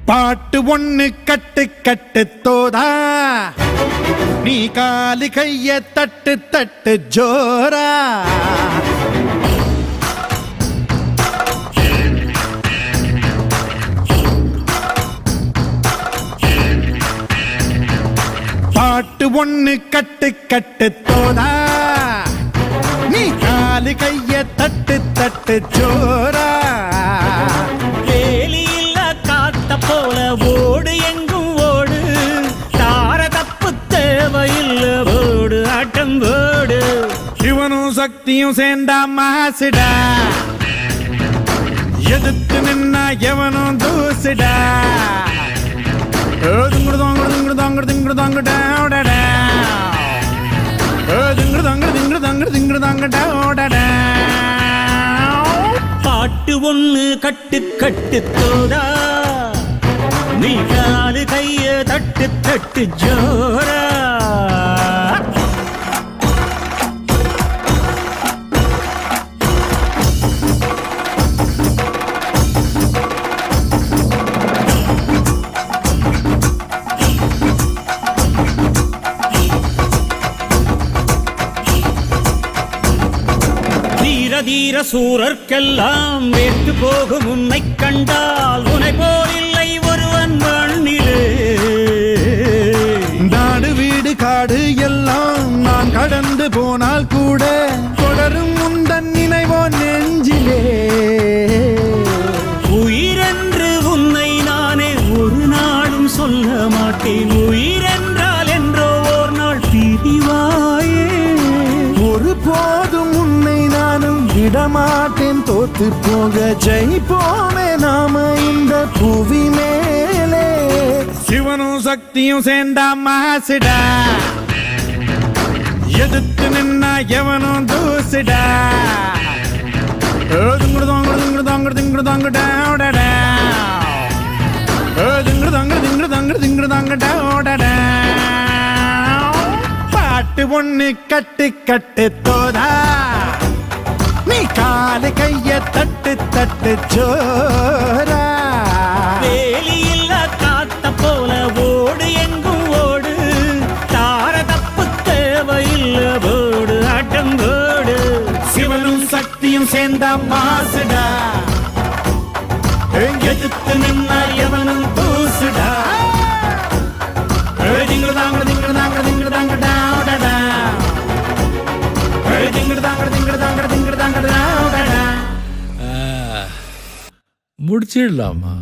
பாட்டு ஒண்ணு கட்டு கட்டு தோதா, நீ காலு கைய தட்டு தட்டு ஜோரா. பாட்டு ஒண்ணு கட்டு கட்டு தோதா, நீ காலு கைய தட்டு தட்டு ஜோரா. வேலியில்ல காத்த போல ஓடு எங்கும் ஓடு, தார தப்பு தேவையில்ல ஓடு ஆட்டம் ஓடு. இவனும் சக்தியும் சேர்ந்தா மாசுடா, எதிர்த்து நின்னா எவனும் தூசுடா. பாட்டு ஒண்ணு கட்டு கட்டு தோதா, நீ காலு கைய தட்டு தட்டு ஜோரா. தீர சூரர்க்கெல்லாம் வேட்டு போகும் உன்னை கண்டால், உன்னை போலில்லை ஒருவன் மண்ணிலே. நாடு வீடு காடு எல்லாம் நான் கடந்து போனால் கூட, தொடரும் முந்தன் நினைவோ நெஞ்சிலே. உயிரென்று உன்னை நானே ஒரு நாளும் சொல்ல மாட்டேன், உயிரென்றால் என்றோ ஓர் நாள் பிரிவாயே. ஒரு போதும் உன்னை நானும் விடமாட்டேன், தோத்து போக ஜெயிப்போமே நாம இந்த புவி மேலே. சிவனும் சக்தியும் சேர்ந்தா மாசுடா, எதிர்த்து நின்னா எவனும் தூசுடா. பாட்டு ஒண்ணு கட்டு கட்டு தோதா, நீ காலு கைய தட்டு தட்டு ஜோரா. வேலியில்ல காத்த போல ஓடு எங்கும் ஓடு, தார தப்பு தேவையில்ல ஓடு ஆட்டம் ஓடு. சிவனும் சக்தியும் சேர்ந்தா மாசுடா, எதிர்த்து நின்னா எவனும் தூசுடா. முடிச்சிடலாமா?